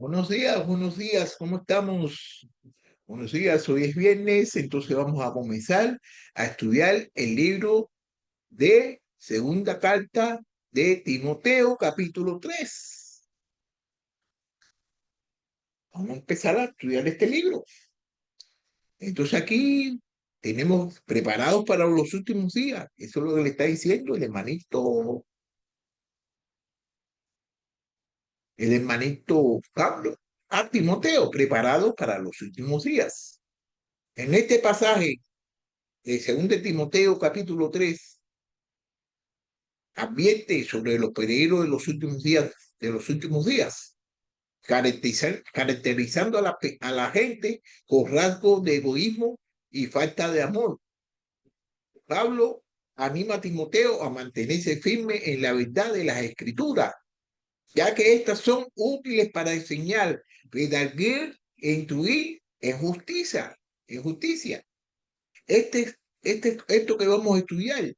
Buenos días, ¿cómo estamos? Buenos días, hoy es viernes, entonces vamos a comenzar a estudiar el libro de Segunda Carta de Timoteo, capítulo 3. Vamos a empezar a estudiar este libro. Entonces aquí tenemos preparados para los últimos días. Eso es lo que le está diciendo el hermanito Pablo a Timoteo, preparados para los últimos días. En este pasaje según de Timoteo capítulo 3 advierte sobre los peligros de los últimos días, caracterizando a la gente con rasgos de egoísmo y falta de amor. Pablo anima a Timoteo a mantenerse firme en la verdad de las Escrituras, ya que estas son útiles para enseñar, redarguir e instruir en justicia. En justicia. Esto que vamos a estudiar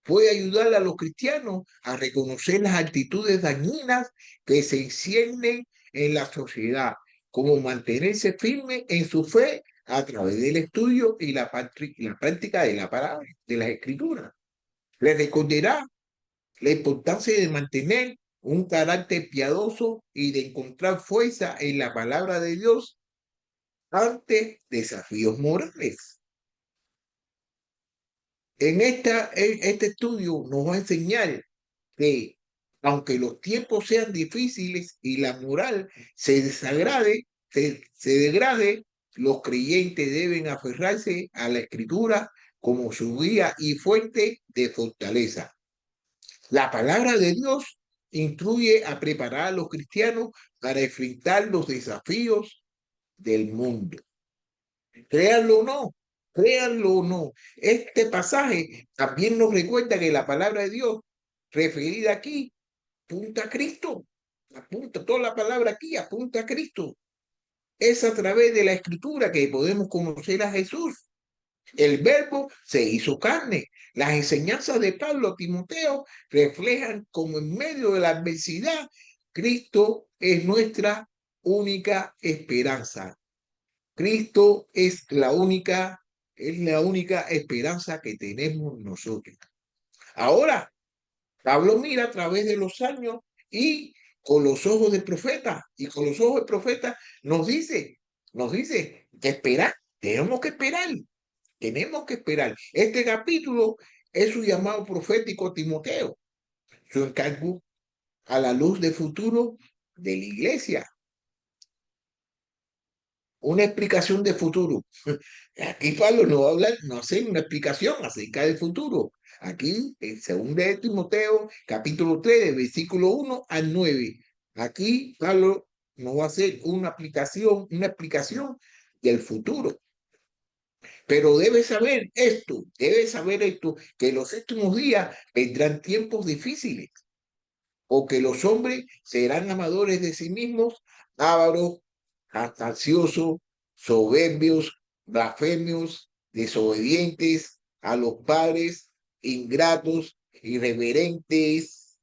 puede ayudar a los cristianos a reconocer las actitudes dañinas que se encienden en la sociedad, como mantenerse firme en su fe a través del estudio y la práctica de la palabra, de las escrituras. Les recordará la importancia de mantener un carácter piadoso y de encontrar fuerza en la palabra de Dios ante desafíos morales. Este estudio nos va a enseñar que aunque los tiempos sean difíciles y la moral se degrade, los creyentes deben aferrarse a la escritura como su guía y fuente de fortaleza. La palabra de Dios instruye a preparar a los cristianos para enfrentar los desafíos del mundo. Créanlo o no, créanlo o no, este pasaje también nos recuerda que la palabra de Dios referida aquí apunta a Cristo, apunta toda la palabra aquí, apunta a Cristo. Es a través de la escritura que podemos conocer a Jesús. El verbo se hizo carne. Las enseñanzas de Pablo a Timoteo reflejan como en medio de la adversidad, Cristo es nuestra única esperanza. Cristo es la única esperanza que tenemos nosotros. Ahora, Pablo mira a través de los años y con los ojos del profeta, y con los ojos del profeta nos dice que esperar, tenemos que esperar. Este capítulo es su llamado profético a Timoteo, su encargo a la luz del futuro de la iglesia. Una explicación de futuro. Aquí Pablo no va a hablar, no hace una explicación acerca del futuro. Aquí, en 2 de Timoteo, capítulo 3, de versículo 1 al 9. Aquí Pablo no va a hacer una explicación del futuro. Pero debe saber esto, que en los últimos días vendrán tiempos difíciles, o que los hombres serán amadores de sí mismos, ávaros, jactanciosos, soberbios, blasfemios, desobedientes a los padres, ingratos, irreverentes,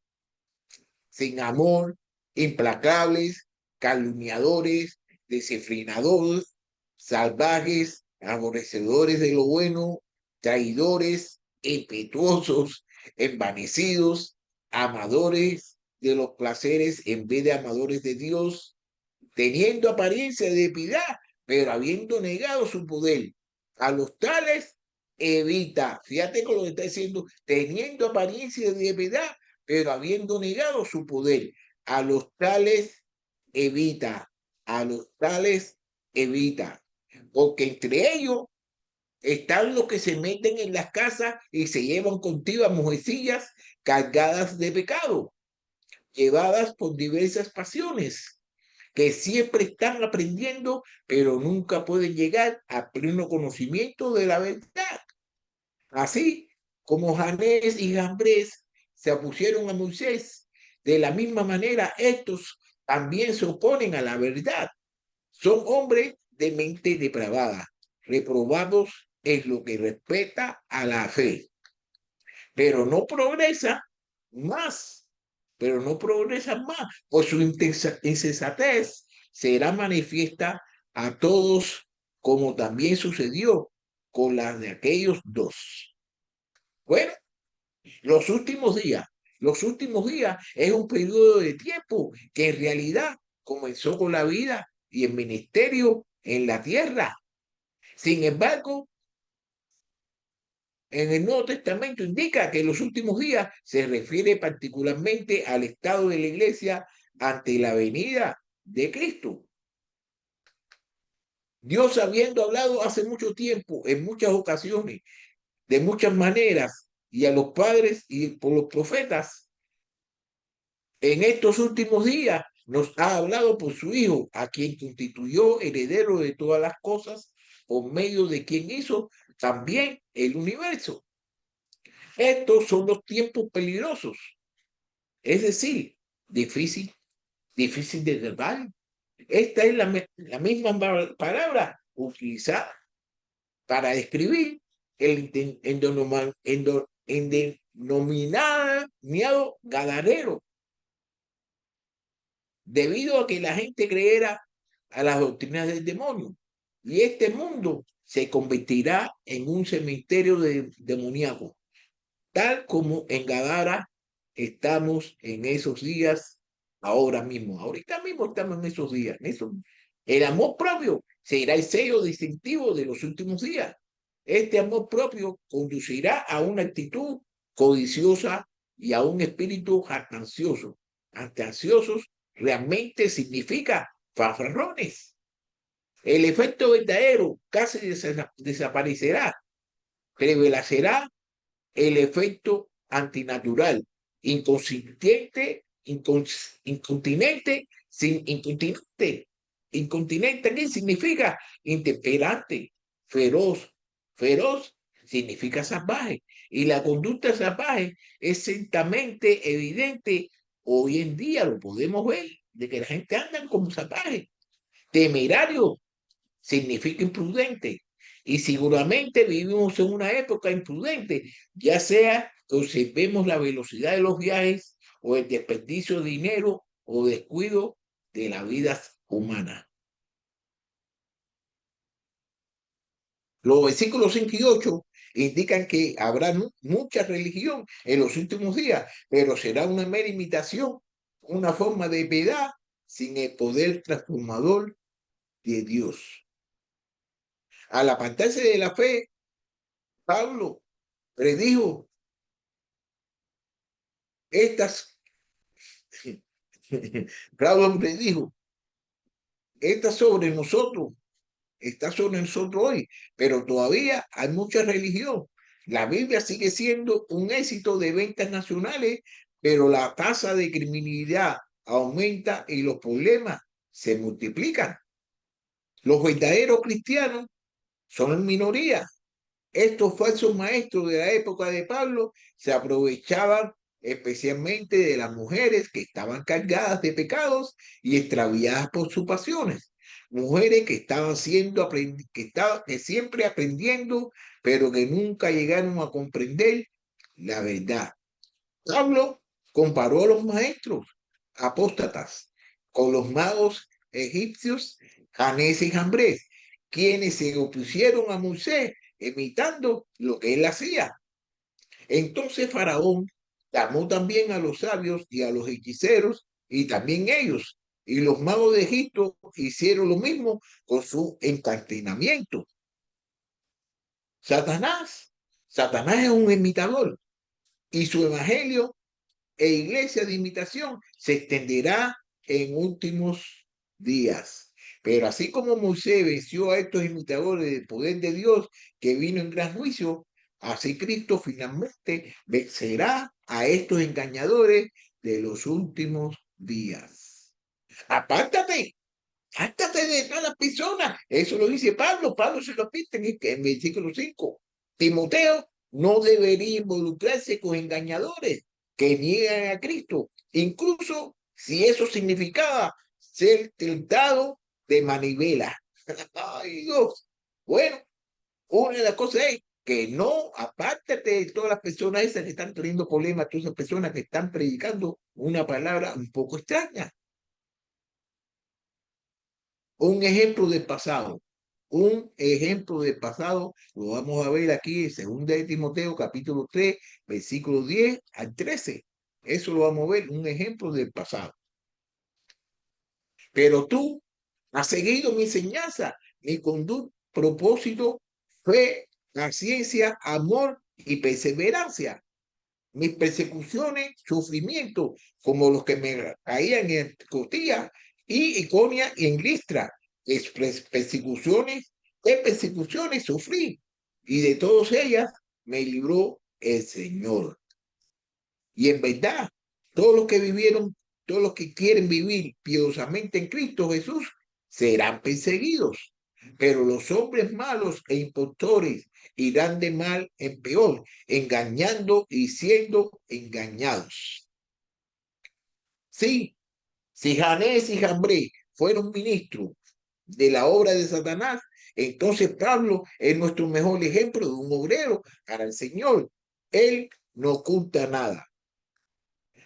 sin amor, implacables, calumniadores, desenfrenados, salvajes, aborrecedores de lo bueno, traidores, impetuosos, envanecidos, amadores de los placeres en vez de amadores de Dios, teniendo apariencia de piedad, pero habiendo negado su poder. A los tales evita, fíjate con lo que está diciendo, teniendo apariencia de piedad, pero habiendo negado su poder. A los tales evita, a los tales evita, porque entre ellos están los que se meten en las casas y se llevan contigo a mujercillas cargadas de pecado, llevadas por diversas pasiones, que siempre están aprendiendo, pero nunca pueden llegar a pleno conocimiento de la verdad. Así como Janés y Jambres se opusieron a Moisés, de la misma manera estos también se oponen a la verdad. Son hombres de mente depravada, reprobados en lo que respecta a la fe, pero no progresa más, pero no progresan más por su insensatez será manifiesta a todos, como también sucedió con las de aquellos dos. Bueno, los últimos días es un periodo de tiempo que en realidad comenzó con la vida y el ministerio en la tierra. Sin embargo, en el Nuevo Testamento indica que los últimos días se refiere particularmente al estado de la iglesia ante la venida de Cristo. Dios, habiendo hablado hace mucho tiempo, en muchas ocasiones, de muchas maneras, y a los padres y por los profetas, en estos últimos días nos ha hablado por su Hijo, a quien constituyó heredero de todas las cosas, por medio de quien hizo también el universo. Estos son los tiempos peligrosos, es decir, difícil de tratar. Esta es la misma palabra utilizada para describir el denominado ganadero, debido a que la gente creerá a las doctrinas del demonio. Y este mundo se convertirá en un cementerio demoníaco, tal como en Gadara estamos en esos días ahora mismo. Ahorita mismo estamos en esos días. El amor propio será el sello distintivo de los últimos días. Este amor propio conducirá a una actitud codiciosa y a un espíritu jactancioso. Ansiosos realmente significa fanfarrones. El efecto verdadero casi desaparecerá, prevalecerá el efecto antinatural, inconsistente, incontinente, sin incontinente. Incontinente, ¿qué significa? Intemperante, feroz. Feroz significa salvaje. Y la conducta salvaje es ciertamente evidente. Hoy en día lo podemos ver, de que la gente anda como salvaje. Temerario significa imprudente. Y seguramente vivimos en una época imprudente, ya sea que observemos la velocidad de los viajes o el desperdicio de dinero o descuido de la vida humana. Los versículos 5 y 8 indican que habrá mucha religión en los últimos días, pero será una mera imitación, una forma de piedad sin el poder transformador de Dios. Al apartarse de la fe, Pablo predijo estas, Pablo predijo, está sobre nosotros hoy, pero todavía hay mucha religión. La Biblia sigue siendo un éxito de ventas nacionales, pero la tasa de criminalidad aumenta y los problemas se multiplican. Los verdaderos cristianos son en minoría. Estos falsos maestros de la época de Pablo se aprovechaban especialmente de las mujeres que estaban cargadas de pecados y extraviadas por sus pasiones. Mujeres que estaban que siempre aprendiendo, pero que nunca llegaron a comprender la verdad. Pablo comparó a los maestros apóstatas con los magos egipcios Janés y Jambres, quienes se opusieron a Moisés imitando lo que él hacía. Entonces Faraón llamó también a los sabios y a los hechiceros, y también ellos, y los magos de Egipto hicieron lo mismo con su encarcelamiento. Satanás es un imitador, y su evangelio e iglesia de imitación se extenderá en últimos días. Pero así como Moisés venció a estos imitadores del poder de Dios que vino en gran juicio, así Cristo finalmente vencerá a estos engañadores de los últimos días. Apártate, apártate de todas las personas. Eso lo dice Pablo. Pablo se lo repite en versículo 5. Timoteo no debería involucrarse con engañadores que niegan a Cristo, incluso si eso significaba ser tentado de manivela. Ay, Dios. Bueno, una de las cosas es que no, apártate de todas las personas esas que están teniendo problemas, todas esas personas que están predicando una palabra un poco extraña. un ejemplo del pasado. Un ejemplo del pasado lo vamos a ver aquí en 2 de Timoteo, capítulo 3, versículo 10 al 13. Eso lo vamos a ver, un ejemplo del pasado. Pero tú has seguido mi enseñanza, mi conducta, propósito, fe, paciencia, amor y perseverancia. Mis persecuciones, sufrimientos, como los que me caían en Costilla y Iconia y en Listra. Persecuciones, de persecuciones sufrí, y de todas ellas me libró el Señor. Y en verdad, todos los que vivieron, todos los que quieren vivir piadosamente en Cristo Jesús, serán perseguidos. Pero los hombres malos e impostores irán de mal en peor, engañando y siendo engañados. Sí, si Janés y Jambré fueron ministros de la obra de Satanás, entonces Pablo es nuestro mejor ejemplo de un obrero para el Señor. Él no oculta nada.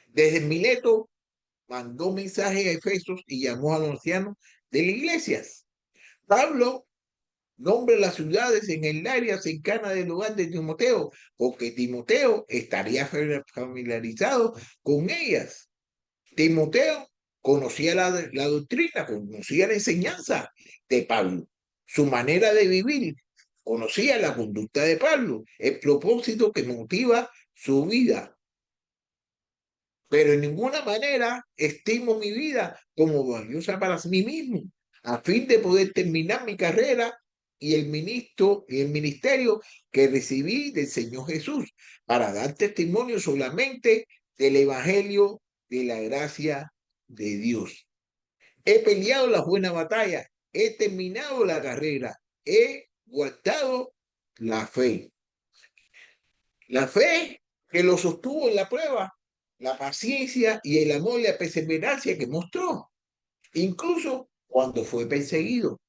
Desde Mileto mandó mensaje a Efesos y llamó a los ancianos de las iglesias. Pablo nombra las ciudades en el área cercana del lugar de Timoteo, porque Timoteo estaría familiarizado con ellas. Timoteo conocía la doctrina, conocía la enseñanza de Pablo, su manera de vivir, conocía la conducta de Pablo, el propósito que motiva su vida. Pero en ninguna manera estimo mi vida como valiosa para mí mismo, a fin de poder terminar mi carrera y el ministerio que recibí del Señor Jesús, para dar testimonio solamente del Evangelio de la gracia de Dios. He peleado la buena batalla, he terminado la carrera, he guardado la fe. La fe que lo sostuvo en la prueba, la paciencia y el amor y la perseverancia que mostró, incluso cuando fue perseguido,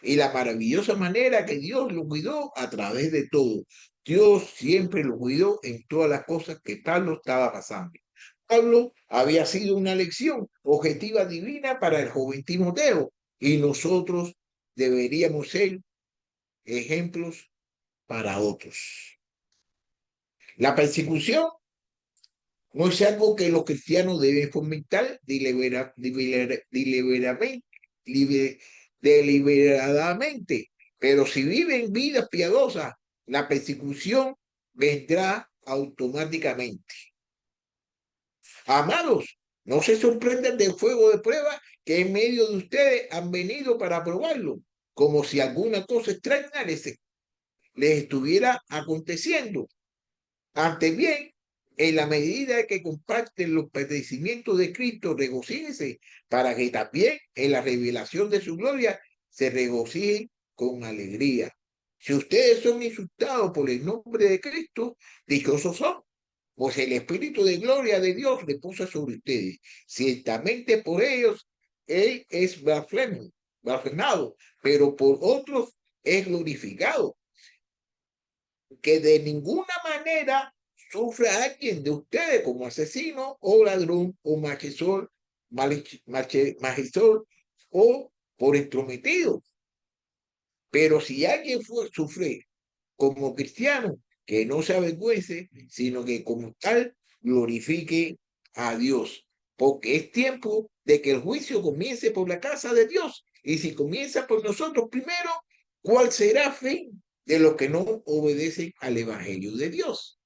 y la maravillosa manera que Dios lo cuidó a través de todo. Dios siempre lo cuidó en todas las cosas que Pablo estaba pasando. Pablo había sido una lección objetiva divina para el joven Timoteo, y nosotros deberíamos ser ejemplos para otros. La persecución no es algo que los cristianos deben fomentar deliberadamente, pero si viven vidas piadosas, la persecución vendrá automáticamente. Amados, no se sorprendan del fuego de prueba que en medio de ustedes han venido para probarlo, como si alguna cosa extraña les estuviera aconteciendo. Ante bien, en la medida que comparten los padecimientos de Cristo, regocíjense, para que también en la revelación de su gloria se regocijen con alegría. Si ustedes son insultados por el nombre de Cristo, dichosos son, pues el Espíritu de gloria de Dios reposa sobre ustedes. Ciertamente por ellos Él es blasfemado, pero por otros es glorificado. Que de ninguna manera sufra alguien de ustedes como asesino o ladrón o magisol o por entrometido. Pero si alguien sufre como cristiano, que no se avergüence, sino que como tal glorifique a Dios. Porque es tiempo de que el juicio comience por la casa de Dios. Y si comienza por nosotros primero, ¿cuál será el fin de los que no obedecen al Evangelio de Dios?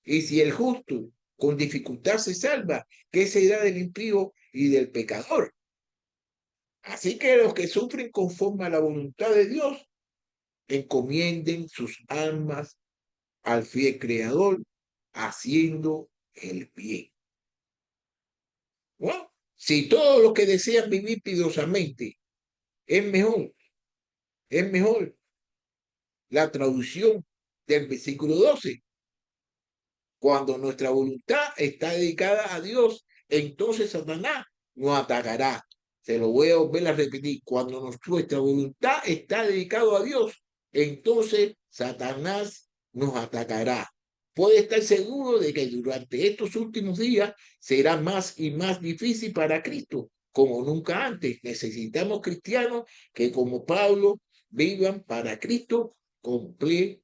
Y si el justo con dificultad se salva, ¿qué será del impío y del pecador? Así que los que sufren conforme a la voluntad de Dios, encomienden sus almas al fiel Creador, haciendo el bien. Bueno, si todos los que desean vivir piadosamente es mejor la traducción del versículo 12. Cuando nuestra voluntad está dedicada a Dios, entonces Satanás nos atacará. Se lo voy a volver a repetir. Cuando nuestra voluntad está dedicada a Dios, entonces Satanás nos atacará. Puede estar seguro de que durante estos últimos días será más y más difícil para Cristo como nunca antes. Necesitamos cristianos que, como Pablo, vivan para Cristo completamente.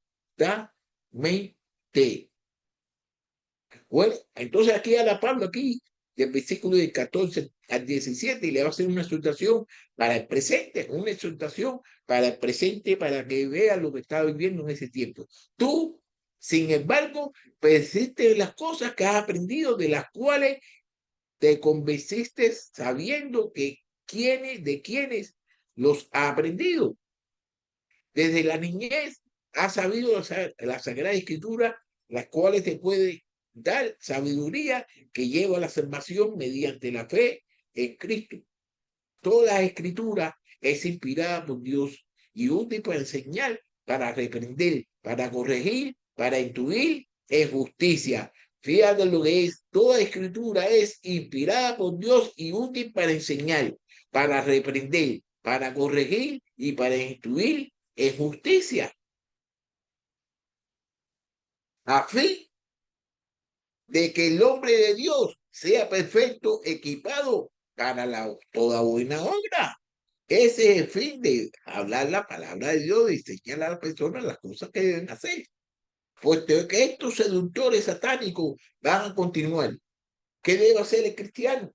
Bueno, entonces aquí a la Pablo, aquí, del versículo del 14 al 17, y le va a hacer una exhortación para el presente, una exhortación para el presente, para que vea lo que está viviendo en ese tiempo. Tú, sin embargo, persiste en las cosas que has aprendido, de las cuales te convenciste sabiendo de quiénes los ha aprendido. Desde la niñez has sabido la Sagrada Escritura, las cuales te puede dar sabiduría que lleva a la salvación mediante la fe en Cristo. Toda la Escritura es inspirada por Dios y útil para enseñar, para reprender, para corregir, para instruir en justicia. Fíjate lo que es. Toda Escritura es inspirada por Dios y útil para enseñar, para reprender, para corregir y para instruir en justicia, a fin de que el hombre de Dios sea perfecto, equipado para toda buena obra. Ese es el fin de hablar la palabra de Dios, de enseñar a las personas las cosas que deben hacer. Puesto que estos seductores satánicos van a continuar. ¿Qué debe hacer el cristiano?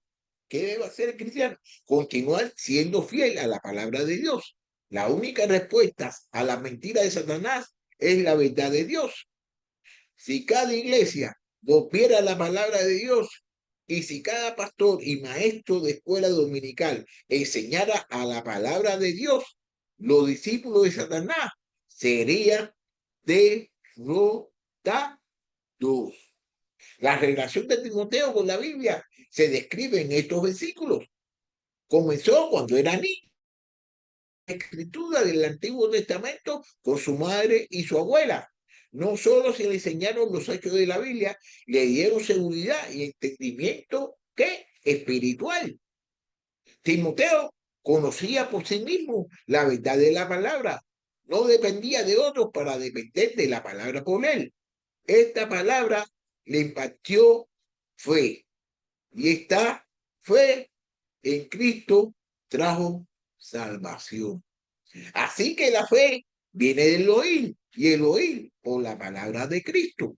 ¿Qué debe hacer el cristiano? Continuar siendo fiel a la palabra de Dios. La única respuesta a la mentira de Satanás es la verdad de Dios. Si cada iglesia volviera a la palabra de Dios y si cada pastor y maestro de escuela dominical enseñara a la palabra de Dios, los discípulos de Satanás serían derrotados. La relación de Timoteo con la Biblia se describe en estos versículos. Comenzó cuando era niño. Escritura del Antiguo Testamento con su madre y su abuela. No solo se le enseñaron los hechos de la Biblia, le dieron seguridad y entendimiento espiritual. Timoteo conocía por sí mismo la verdad de la palabra. No dependía de otros para depender de la palabra por él. Esta palabra le impartió fe. Y esta fe en Cristo trajo salvación. Así que la fe viene del oír y el oír por la palabra de Cristo.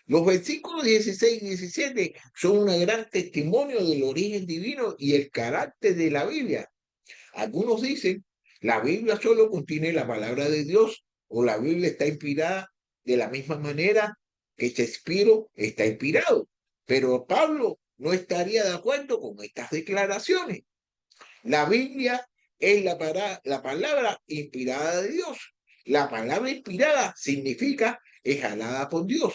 Los versículos 16 y 17 son un gran testimonio del origen divino y el carácter de la Biblia. Algunos dicen, la Biblia solo contiene la palabra de Dios o la Biblia está inspirada de la misma manera que Shakespeare está inspirado. Pero Pablo no estaría de acuerdo con estas declaraciones. La Biblia es la palabra inspirada de Dios. La palabra inspirada significa exhalada por Dios,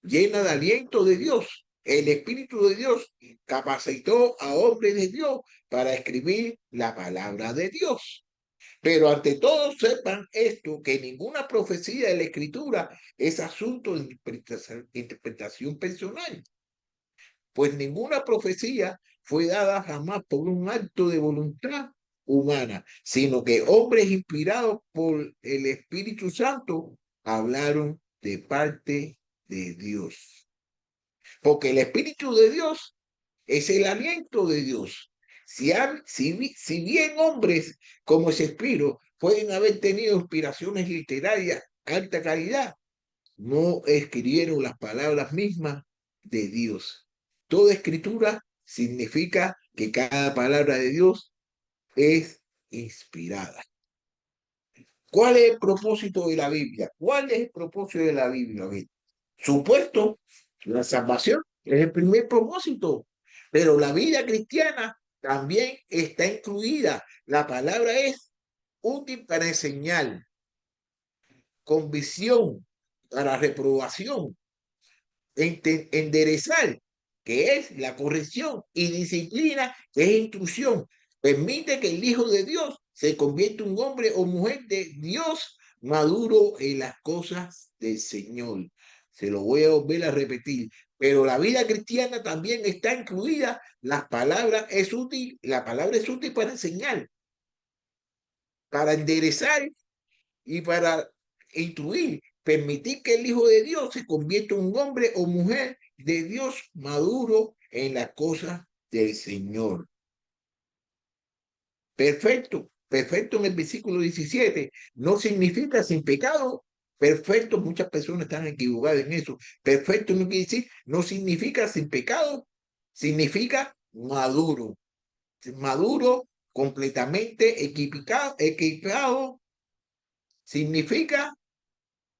llena de aliento de Dios. El Espíritu de Dios capacitó a hombres de Dios para escribir la palabra de Dios. Pero ante todo sepan esto, que ninguna profecía de la Escritura es asunto de interpretación personal, pues ninguna profecía fue dada jamás por un acto de voluntad humana, sino que hombres inspirados por el Espíritu Santo hablaron de parte de Dios. Porque el Espíritu de Dios es el aliento de Dios. Si bien hombres como Shakespeare pueden haber tenido inspiraciones literarias de alta calidad, no escribieron las palabras mismas de Dios. Toda escritura significa que cada palabra de Dios es inspirada. ¿Cuál es el propósito de la Biblia? ¿Cuál es el propósito de la Biblia? Supuesto, la salvación es el primer propósito, pero la vida cristiana también está incluida. La palabra es útil para enseñar, convicción, para reprobación, enderezar, que es la corrección, y disciplina, que es instrucción. Permite que el Hijo de Dios se convierta en un hombre o mujer de Dios maduro en las cosas del Señor. Se lo voy a volver a repetir. Pero la vida cristiana también está incluida. La palabra es útil para enseñar, para enderezar y para instruir, permitir que el Hijo de Dios se convierta en un hombre o mujer de Dios maduro en las cosas del Señor. Perfecto, perfecto en el versículo 17 no significa sin pecado. Perfecto, muchas personas están equivocadas en eso. Perfecto no quiere decir, no significa sin pecado, significa maduro. Maduro, completamente equipado, significa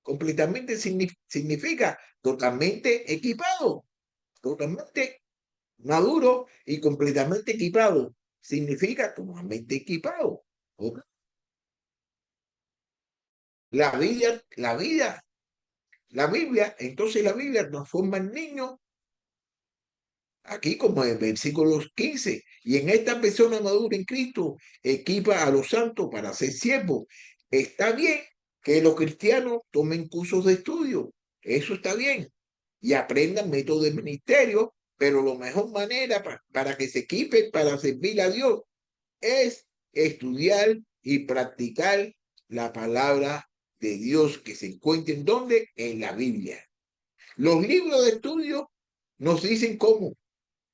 completamente, significa totalmente equipado, totalmente maduro y completamente equipado. Significa totalmente equipado. ¿Ok? Entonces la Biblia transforma al niño, aquí como en versículos 15, y en esta persona madura en Cristo, equipa a los santos para ser siervos. Está bien que los cristianos tomen cursos de estudio, eso está bien, y aprendan métodos de ministerio, pero la mejor manera para que se equipen para servir a Dios es estudiar y practicar la palabra de Dios que se encuentra en donde, en la Biblia. Los libros de estudio nos dicen cómo,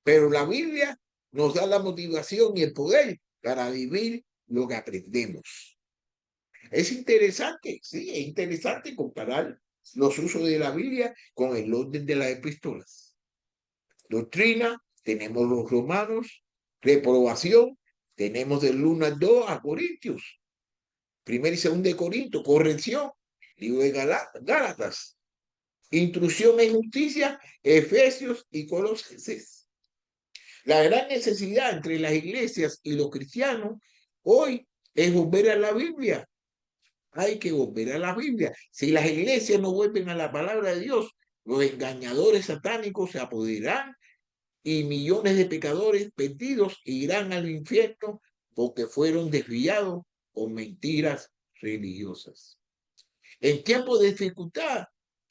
pero la Biblia nos da la motivación y el poder para vivir lo que aprendemos. Es interesante, sí, es interesante comparar los usos de la Biblia con el orden de las epístolas. Doctrina, tenemos los romanos, reprobación, tenemos del 1 al 2 a Corintios, primero y segundo de Corintios, corrección, libro de Gálatas, instrucción en justicia, Efesios y Colosenses. La gran necesidad entre las iglesias y los cristianos hoy es volver a la Biblia. Hay que volver a la Biblia. Si las iglesias no vuelven a la palabra de Dios, los engañadores satánicos se apoderarán y millones de pecadores perdidos irán al infierno porque fueron desviados con mentiras religiosas. En tiempos de dificultad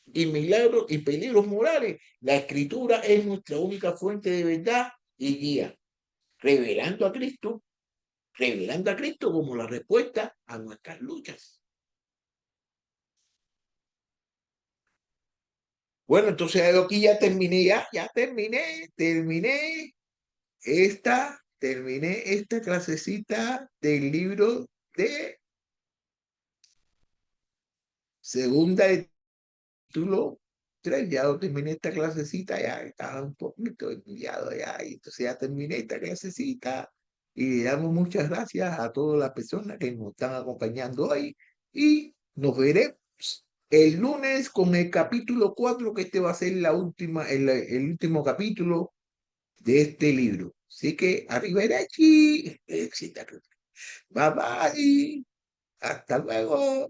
y milagros y peligros morales, la escritura es nuestra única fuente de verdad y guía, revelando a Cristo, revelando a Cristo como la respuesta a nuestras luchas. Bueno, entonces aquí ya terminé, ya terminé esta clasecita del libro de segunda de título 3. Ya terminé esta clasecita, ya estaba un poquito enviado ya, y entonces ya terminé esta clasecita y le damos muchas gracias a todas las personas que nos están acompañando hoy y nos veremos el lunes con el capítulo 4, que este va a ser el último capítulo de este libro. Así que arrivederci, bye bye, hasta luego.